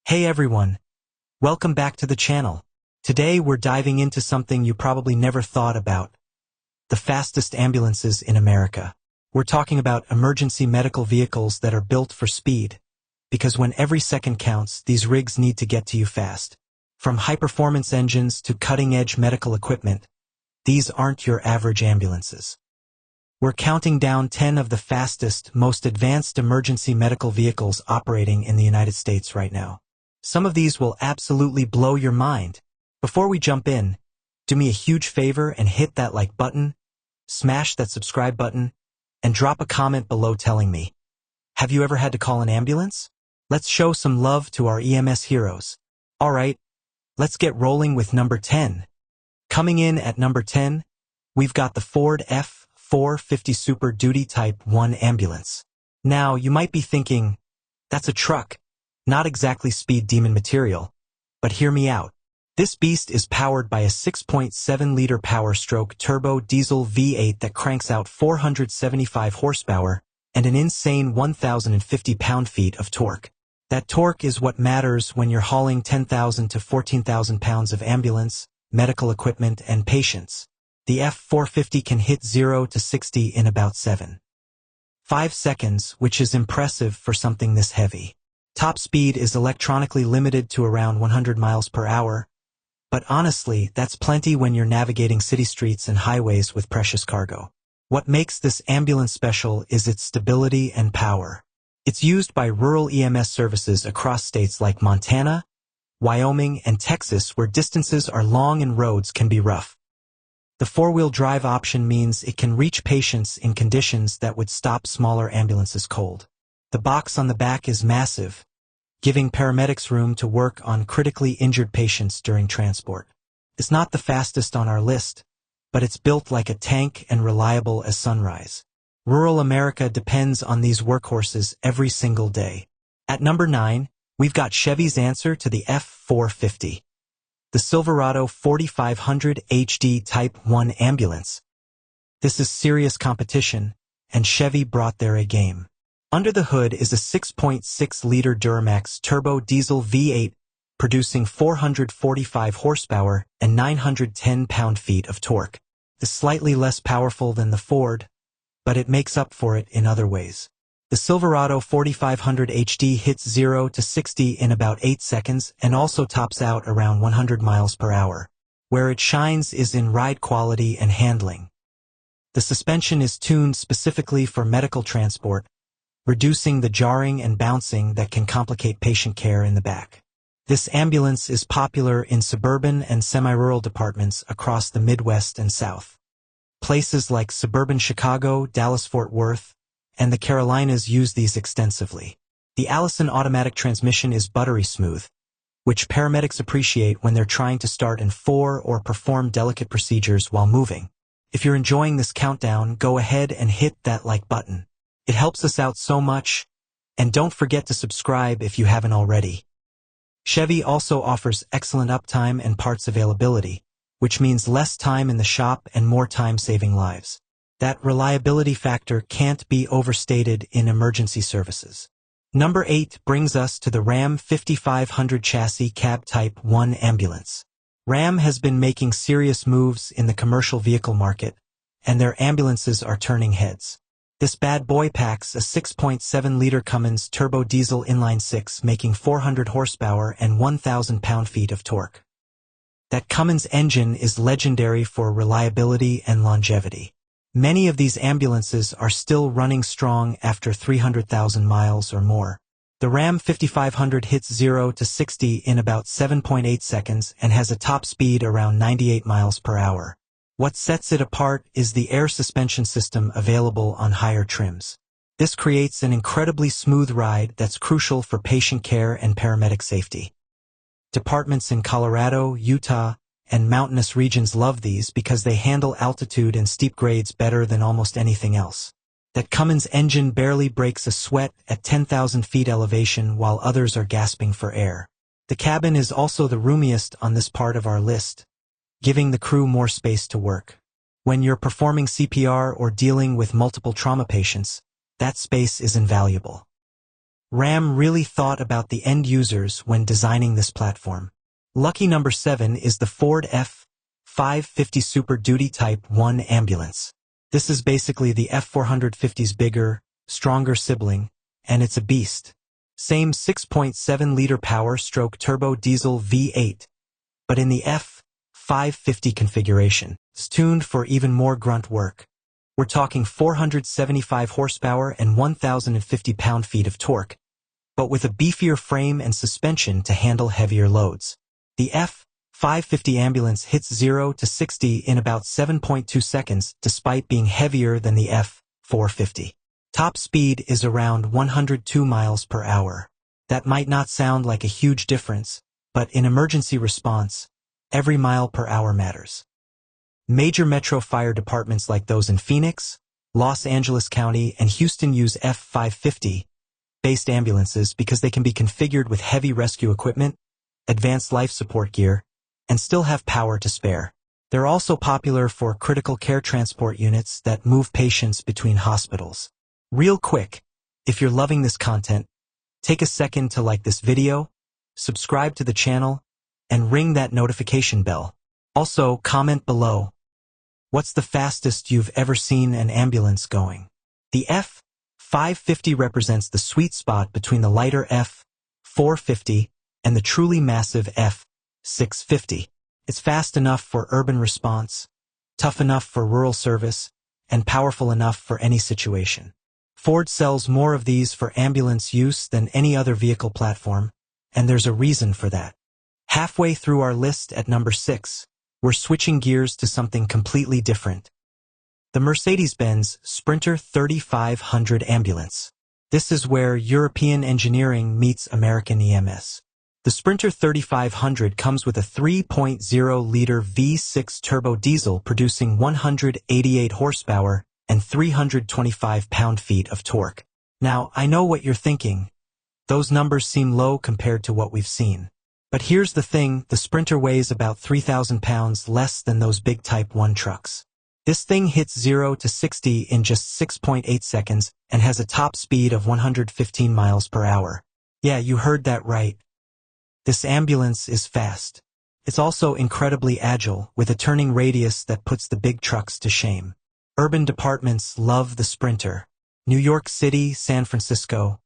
Hey everyone, welcome back to the channel. Today we're diving into something you probably never thought about. The fastest ambulances in America. We're talking about emergency medical vehicles that are built for speed. Because when every second counts, these rigs need to get to you fast. From high-performance engines to cutting-edge medical equipment, these aren't your average ambulances. We're counting down 10 of the fastest, most advanced emergency medical vehicles operating in the United States right now. Some of these will absolutely blow your mind. Before we jump in, do me a huge favor and hit that like button, smash that subscribe button, and drop a comment below telling me, have you ever had to call an ambulance? Let's show some love to our EMS heroes. Alright, let's get rolling with number 10. Coming in at number 10, we've got the Ford F-450 Super Duty Type 1 ambulance. Now, you might be thinking, that's a truck. Not exactly speed demon material, but hear me out. This beast is powered by a 6.7-liter power-stroke turbo diesel V8 that cranks out 475 horsepower and an insane 1,050 pound-feet of torque. That torque is what matters when you're hauling 10,000 to 14,000 pounds of ambulance, medical equipment, and patients. The F-450 can hit 0 to 60 in about 7.5 seconds, which is impressive for something this heavy. Top speed is electronically limited to around 100 miles per hour, but honestly, that's plenty when you're navigating city streets and highways with precious cargo. What makes this ambulance special is its stability and power. It's used by rural EMS services across states like Montana, Wyoming, and Texas, where distances are long and roads can be rough. The four-wheel drive option means it can reach patients in conditions that would stop smaller ambulances cold. The box on the back is massive, giving paramedics room to work on critically injured patients during transport. It's not the fastest on our list, but it's built like a tank and reliable as sunrise. Rural America depends on these workhorses every single day. At number 9, we've got Chevy's answer to the F-450. The Silverado 4500 HD Type 1 ambulance. This is serious competition, and Chevy brought their A game. Under the hood is a 6.6-liter Duramax turbo diesel V8 producing 445 horsepower and 910 pound-feet of torque. It's slightly less powerful than the Ford, but it makes up for it in other ways. The Silverado 4500 HD hits 0 to 60 in about 8 seconds and also tops out around 100 miles per hour. Where it shines is in ride quality and handling. The suspension is tuned specifically for medical transport, reducing the jarring and bouncing that can complicate patient care in the back. This ambulance is popular in suburban and semi-rural departments across the Midwest and South. Places like suburban Chicago, Dallas-Fort Worth, and the Carolinas use these extensively. The Allison automatic transmission is buttery smooth, which paramedics appreciate when they're trying to start and or perform delicate procedures while moving. If you're enjoying this countdown, go ahead and hit that like button. It helps us out so much, and don't forget to subscribe if you haven't already. Chevy also offers excellent uptime and parts availability, which means less time in the shop and more time saving lives. That reliability factor can't be overstated in emergency services. Number 8 brings us to the Ram 5500 chassis cab Type 1 ambulance. Ram has been making serious moves in the commercial vehicle market, and their ambulances are turning heads. This bad boy packs a 6.7-liter Cummins turbo diesel inline-6 making 400 horsepower and 1,000 pound-feet of torque. That Cummins engine is legendary for reliability and longevity. Many of these ambulances are still running strong after 300,000 miles or more. The Ram 5500 hits 0 to 60 in about 7.8 seconds and has a top speed around 98 miles per hour. What sets it apart is the air suspension system available on higher trims. This creates an incredibly smooth ride that's crucial for patient care and paramedic safety. Departments in Colorado, Utah, and mountainous regions love these because they handle altitude and steep grades better than almost anything else. That Cummins engine barely breaks a sweat at 10,000 feet elevation while others are gasping for air. The cabin is also the roomiest on this part of our list, giving the crew more space to work. When you're performing CPR or dealing with multiple trauma patients, that space is invaluable. Ram really thought about the end users when designing this platform. Lucky number 7 is the Ford F-550 Super Duty Type 1 ambulance. This is basically the F-450's bigger, stronger sibling, and it's a beast. Same 6.7-liter power-stroke turbo diesel V8, but in the F-550 configuration. It's tuned for even more grunt work. We're talking 475 horsepower and 1,050 pound-feet of torque, but with a beefier frame and suspension to handle heavier loads. The F-550 ambulance hits 0 to 60 in about 7.2 seconds despite being heavier than the F-450. Top speed is around 102 miles per hour. That might not sound like a huge difference, but in emergency response, every mile per hour matters. Major metro fire departments like those in Phoenix, Los Angeles County, and Houston use F-550-based ambulances because they can be configured with heavy rescue equipment, advanced life support gear, and still have power to spare. They're also popular for critical care transport units that move patients between hospitals. Real quick, if you're loving this content, take a second to like this video, subscribe to the channel, and ring that notification bell. Also, comment below. What's the fastest you've ever seen an ambulance going? The F-550 represents the sweet spot between the lighter F-450 and the truly massive F-650. It's fast enough for urban response, tough enough for rural service, and powerful enough for any situation. Ford sells more of these for ambulance use than any other vehicle platform, and there's a reason for that. Halfway through our list at number 6, we're switching gears to something completely different. The Mercedes-Benz Sprinter 3500 ambulance. This is where European engineering meets American EMS. The Sprinter 3500 comes with a 3.0-liter V6 turbo diesel producing 188 horsepower and 325 pound-feet of torque. Now, I know what you're thinking. Those numbers seem low compared to what we've seen. But here's the thing, the Sprinter weighs about 3,000 pounds less than those big Type 1 trucks. This thing hits 0 to 60 in just 6.8 seconds and has a top speed of 115 miles per hour. Yeah, you heard that right. This ambulance is fast. It's also incredibly agile, with a turning radius that puts the big trucks to shame. Urban departments love the Sprinter. New York City, San Francisco,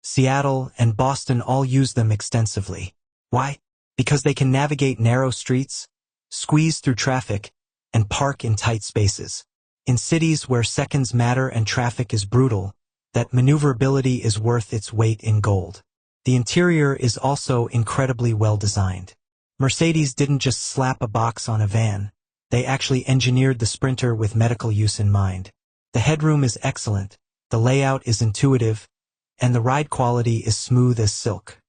Seattle, and Boston all use them extensively. Why? Because they can navigate narrow streets, squeeze through traffic, and park in tight spaces. In cities where seconds matter and traffic is brutal, that maneuverability is worth its weight in gold. The interior is also incredibly well designed. Mercedes didn't just slap a box on a van. They actually engineered the Sprinter with medical use in mind. The headroom is excellent, the layout is intuitive, and the ride quality is smooth as silk.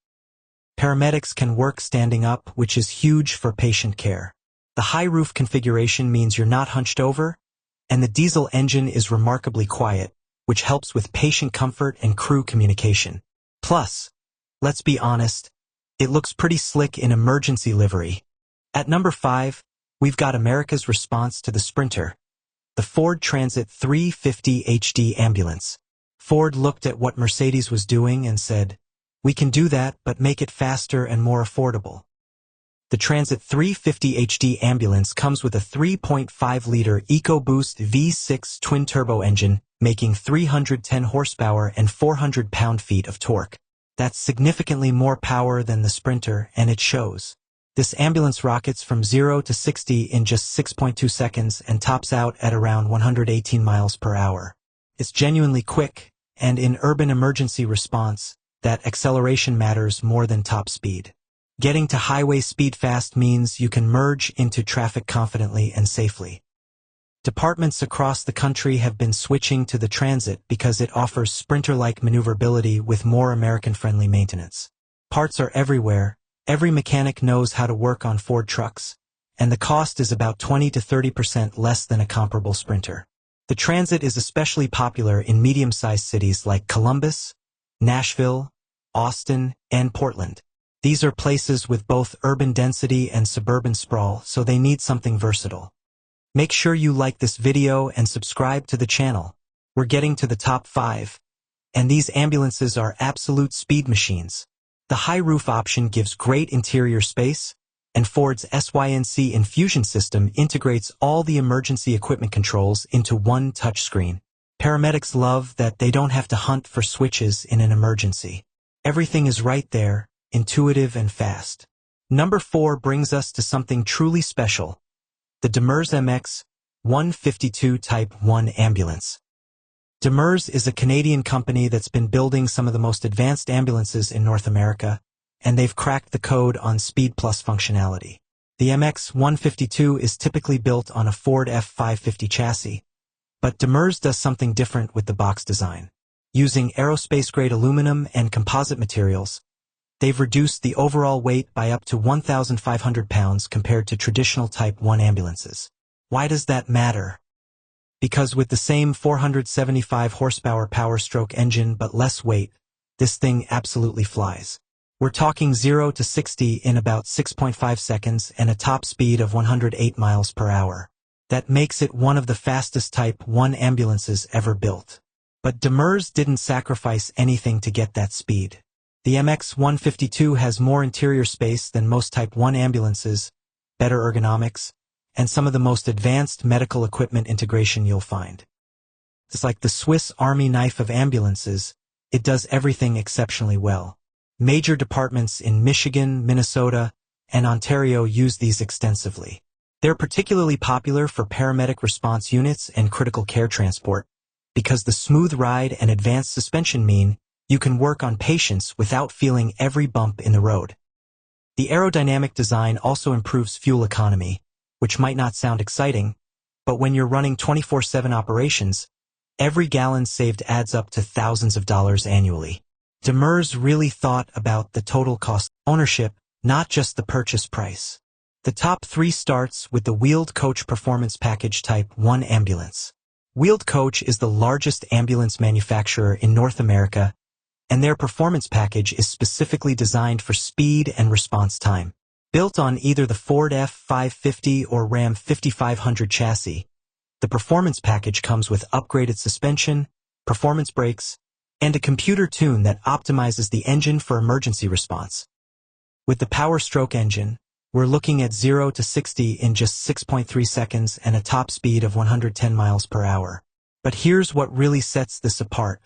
Paramedics can work standing up, which is huge for patient care. The high roof configuration means you're not hunched over, and the diesel engine is remarkably quiet, which helps with patient comfort and crew communication. Plus, let's be honest, it looks pretty slick in emergency livery. At number 5, we've got America's response to the Sprinter, the Ford Transit 350 HD ambulance. Ford looked at what Mercedes was doing and said, "We can do that, but make it faster and more affordable." The Transit 350 HD ambulance comes with a 3.5-liter EcoBoost V6 twin-turbo engine, making 310 horsepower and 400 pound-feet of torque. That's significantly more power than the Sprinter, and it shows. This ambulance rockets from 0 to 60 in just 6.2 seconds and tops out at around 118 miles per hour. It's genuinely quick, and in urban emergency response, that acceleration matters more than top speed. Getting to highway speed fast means you can merge into traffic confidently and safely. Departments across the country have been switching to the Transit because it offers Sprinter-like maneuverability with more American-friendly maintenance. Parts are everywhere, every mechanic knows how to work on Ford trucks, and the cost is about 20 to 30% less than a comparable Sprinter. The Transit is especially popular in medium-sized cities like Columbus, Nashville, Austin, and Portland. These are places with both urban density and suburban sprawl, so they need something versatile. Make sure you like this video and subscribe to the channel. We're getting to the top 5, And these ambulances are absolute speed machines. The high roof option gives great interior space, and Ford's SYNC infusion system integrates all the emergency equipment controls into one touchscreen. Paramedics love that they don't have to hunt for switches in an emergency. Everything is right there, intuitive and fast. Number 4 brings us to something truly special, the Demers MX152 Type 1 ambulance. Demers is a Canadian company that's been building some of the most advanced ambulances in North America, and they've cracked the code on Speed Plus functionality. The MX152 is typically built on a Ford F550 chassis, but Demers does something different with the box design. Using aerospace-grade aluminum and composite materials, they've reduced the overall weight by up to 1,500 pounds compared to traditional Type 1 ambulances. Why does that matter? Because with the same 475 horsepower Power Stroke engine but less weight, this thing absolutely flies. We're talking 0 to 60 in about 6.5 seconds and a top speed of 108 miles per hour. That makes it one of the fastest Type 1 ambulances ever built. But Demers didn't sacrifice anything to get that speed. The MX152 has more interior space than most Type 1 ambulances, better ergonomics, and some of the most advanced medical equipment integration you'll find. It's like the Swiss Army knife of ambulances. It does everything exceptionally well. Major departments in Michigan, Minnesota, and Ontario use these extensively. They're particularly popular for paramedic response units and critical care transport, because the smooth ride and advanced suspension mean you can work on patients without feeling every bump in the road. The aerodynamic design also improves fuel economy, which might not sound exciting, but when you're running 24/7 operations, every gallon saved adds up to thousands of dollars annually. Demers really thought about the total cost of ownership, not just the purchase price. The top 3 starts with the Wheeled Coach Performance Package Type 1 ambulance. Wheeled Coach is the largest ambulance manufacturer in North America, and their performance package is specifically designed for speed and response time. Built on either the Ford F550 or Ram 5500 chassis, the performance package comes with upgraded suspension, performance brakes, and a computer tune that optimizes the engine for emergency response. With the Power Stroke engine, we're looking at 0 to 60 in just 6.3 seconds and a top speed of 110 miles per hour. But here's what really sets this apart: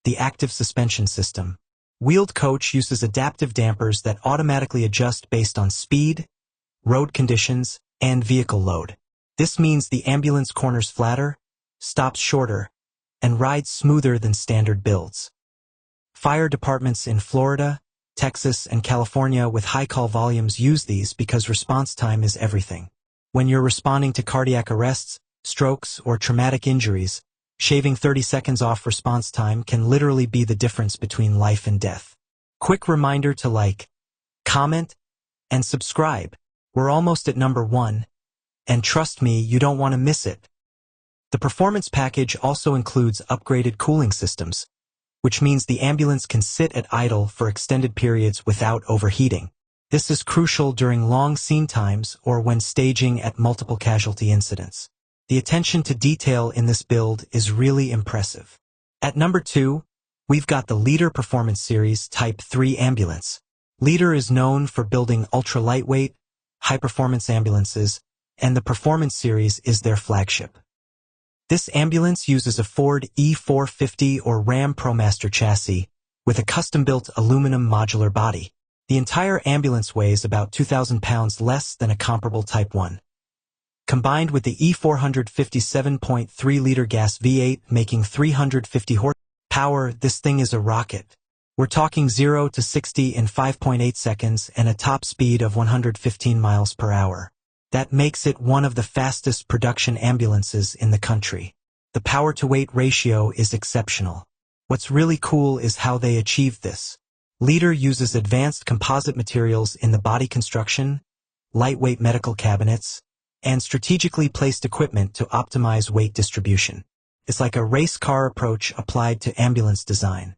the active suspension system. Wheeled Coach uses adaptive dampers that automatically adjust based on speed, road conditions, and vehicle load. This means the ambulance corners flatter, stops shorter, and rides smoother than standard builds. Fire departments in Florida, Texas, and California with high call volumes use these because response time is everything. When you're responding to cardiac arrests, strokes, or traumatic injuries, shaving 30 seconds off response time can literally be the difference between life and death. Quick reminder to like, comment, and subscribe. We're almost at number 1, and trust me, you don't want to miss it. The performance package also includes upgraded cooling systems, which means the ambulance can sit at idle for extended periods without overheating. This is crucial during long scene times or when staging at multiple casualty incidents. The attention to detail in this build is really impressive. At number 2, we've got the Leader Performance Series Type 3 ambulance. Leader is known for building ultra-lightweight, high-performance ambulances, and the Performance Series is their flagship. This ambulance uses a Ford E450 or Ram ProMaster chassis with a custom-built aluminum modular body. The entire ambulance weighs about 2,000 pounds less than a comparable Type 1. Combined with the E457.3 liter gas V8 making 350 horsepower, this thing is a rocket. We're talking 0 to 60 in 5.8 seconds and a top speed of 115 miles per hour. That makes it one of the fastest production ambulances in the country. The power-to-weight ratio is exceptional. What's really cool is how they achieved this. Leader uses advanced composite materials in the body construction, lightweight medical cabinets, and strategically placed equipment to optimize weight distribution. It's like a race car approach applied to ambulance design.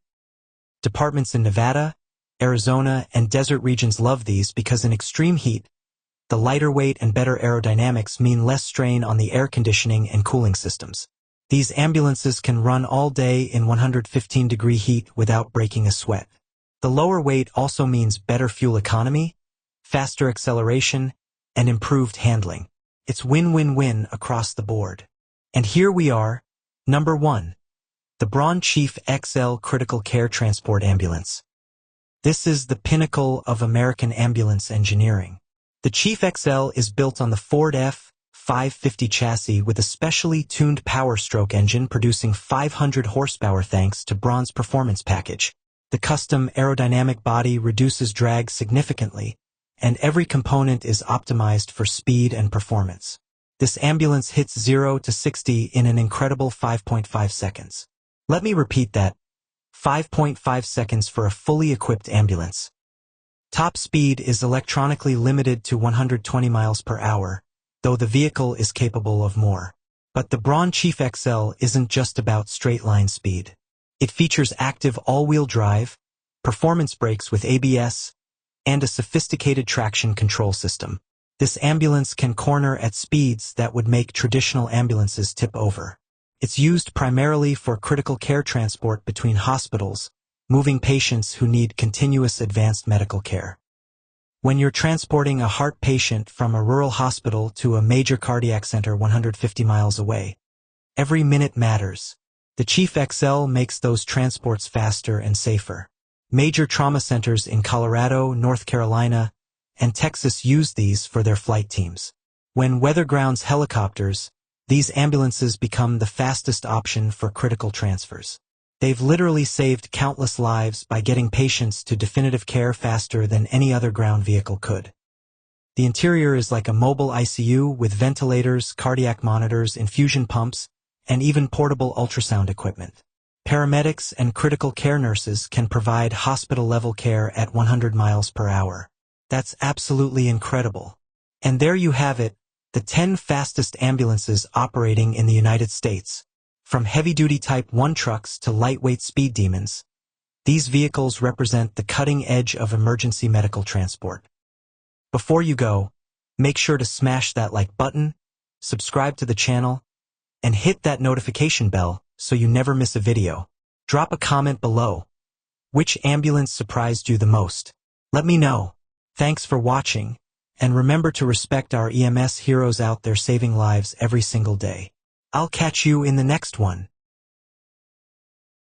Departments in Nevada, Arizona, and desert regions love these because in extreme heat, the lighter weight and better aerodynamics mean less strain on the air conditioning and cooling systems. These ambulances can run all day in 115-degree heat without breaking a sweat. The lower weight also means better fuel economy, faster acceleration, and improved handling. It's win-win-win across the board. And here we are, number 1. The Braun Chief XL Critical Care Transport Ambulance. This is the pinnacle of American ambulance engineering. The Chief XL is built on the Ford F-550 chassis with a specially tuned power stroke engine producing 500 horsepower thanks to Braun's performance package. The custom aerodynamic body reduces drag significantly, and every component is optimized for speed and performance. This ambulance hits 0 to 60 in an incredible 5.5 seconds. Let me repeat that. 5.5 seconds for a fully equipped ambulance. Top speed is electronically limited to 120 miles per hour, though the vehicle is capable of more. But the Braun Chief XL isn't just about straight-line speed. It features active all-wheel drive, performance brakes with ABS, and a sophisticated traction control system. This ambulance can corner at speeds that would make traditional ambulances tip over. It's used primarily for critical care transport between hospitals, moving patients who need continuous advanced medical care. When you're transporting a heart patient from a rural hospital to a major cardiac center 150 miles away, every minute matters. The Chief XL makes those transports faster and safer. Major trauma centers in Colorado, North Carolina, and Texas use these for their flight teams. When weather grounds helicopters, these ambulances become the fastest option for critical transfers. They've literally saved countless lives by getting patients to definitive care faster than any other ground vehicle could. The interior is like a mobile ICU with ventilators, cardiac monitors, infusion pumps, and even portable ultrasound equipment. Paramedics and critical care nurses can provide hospital-level care at 100 miles per hour. That's absolutely incredible. And there you have it, the 10 fastest ambulances operating in the United States. From heavy-duty Type 1 trucks to lightweight speed demons, these vehicles represent the cutting edge of emergency medical transport. Before you go, make sure to smash that like button, subscribe to the channel, and hit that notification bell so you never miss a video. Drop a comment below. Which ambulance surprised you the most? Let me know. Thanks for watching, and remember to respect our EMS heroes out there saving lives every single day. I'll catch you in the next one.